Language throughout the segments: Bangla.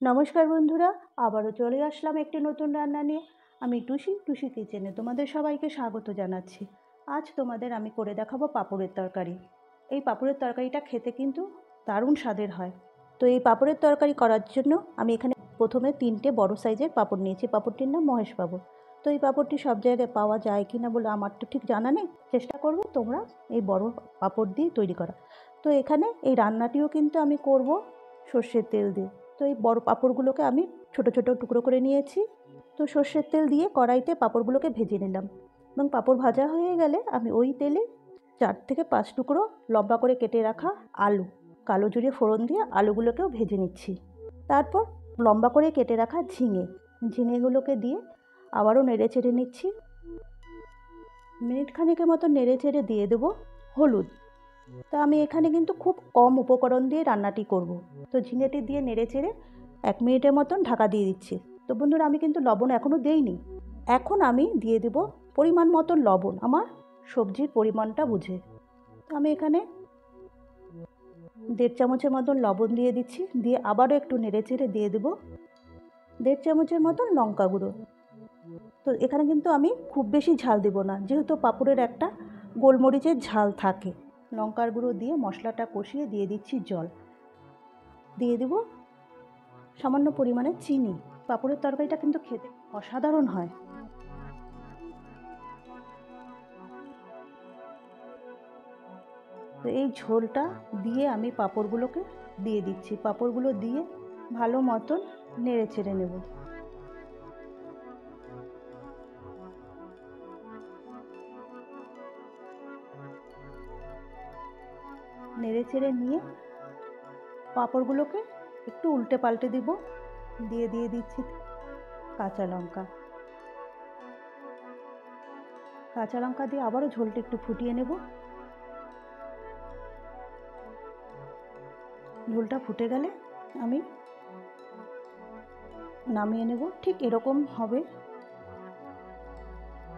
নমস্কার বন্ধুরা, আবারও চলে আসলাম একটি নতুন রান্না নিয়ে। আমি টুসি কিচেনে তোমাদের সবাইকে স্বাগত জানাচ্ছি। আজ তোমাদের আমি করে দেখাবো পাঁপড়ের তরকারি। এই পাঁপড়ের তরকারিটা খেতে কিন্তু দারুণ স্বাদের হয়। তো এই পাঁপড়ের তরকারি করার জন্য আমি এখানে প্রথমে 3টে বড় সাইজের পাঁপড় নিয়েছি। পাঁপড়টির নাম মহেশ পাঁপড়। তো এই পাঁপড়টি সব জায়গায় পাওয়া যায় কি না বলে আমার তো ঠিক জানা নেই, চেষ্টা করবে তোমরা এই বড় পাঁপড় দিয়ে তৈরি করা। তো এখানে এই রান্নাটিও কিন্তু আমি করব সর্ষের তেল দিয়ে। তো এই বড় পাঁপড়গুলোকে আমি ছোট ছোট টুকরো করে নিয়েছি। তো সর্ষের তেল দিয়ে কড়াইতে পাঁপড়গুলোকে ভেজে নিলাম এবং পাঁপড় ভাজা হয়ে গেলে আমি ওই তেলে 4 থেকে 5 টুকরো লম্বা করে কেটে রাখা আলু, কালো জিরে ফোড়ন দিয়ে আলুগুলোকেও ভেজে নিচ্ছি। তারপর লম্বা করে কেটে রাখা ঝিঙেগুলোকে দিয়ে আবারও নেড়ে চেড়ে নিচ্ছি। মিনিট খানেকের মতো নেড়ে চেড়ে দিয়ে দেবো হলুদ। তো আমি এখানে কিন্তু খুব কম উপকরণ দিয়ে রান্নাটি করব। তো ঝিঙেটি দিয়ে নেড়ে চেড়ে 1 মিনিটের মতন ঢাকা দিয়ে দিচ্ছি। তো বন্ধুরা, আমি কিন্তু লবণ এখনও দেইনি। এখন আমি দিয়ে দেব পরিমাণ মতন লবণ, আমার সবজির পরিমাণটা বুঝে। তো আমি এখানে 1.5 চামচের মতন লবণ দিয়ে দিচ্ছি। দিয়ে আবারও একটু নেড়ে চেড়ে দিয়ে দেব 1.5 চামচের মতন লঙ্কা গুঁড়ো। তো এখানে কিন্তু আমি খুব বেশি ঝাল দেব না, যেহেতু পাঁপড়ের একটা গোলমরিচের ঝাল থাকে। লঙ্কার গুঁড়ো দিয়ে মশলাটা কষিয়ে দিয়ে দিচ্ছি জল। দিয়ে দেব সামান্য পরিমাণে চিনি। পাঁপড়ের তরকারিটা কিন্তু খেতে অসাধারণ হয়। তো এই ঝোলটা দিয়ে আমি পাঁপড়গুলোকে দিয়ে দিচ্ছি। পাঁপড়গুলো দিয়ে ভালো মতন নেড়ে চেড়ে নেব। নেড়ে চেড়ে নিয়ে পাঁপড়গুলোকে একটু উল্টে পাল্টে দেব। দিয়ে দিচ্ছি কাঁচা লঙ্কা। কাঁচা লঙ্কা দিয়ে আবারও ঝোলটা একটু ফুটিয়ে নেব। ঝোলটা ফুটে গেলে আমি নামিয়ে নেব। ঠিক এরকম হবে।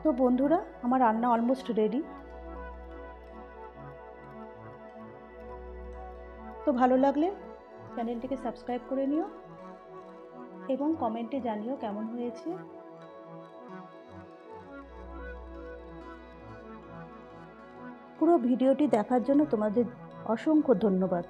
তো বন্ধুরা, আমার রান্না অলমোস্ট রেডি। তো ভালো লাগলে চ্যানেলটিকে সাবস্ক্রাইব করে নিও এবং কমেন্টে জানিও কেমন হয়েছে। পুরো ভিডিওটি দেখার জন্য তোমাদের অসংখ্য ধন্যবাদ।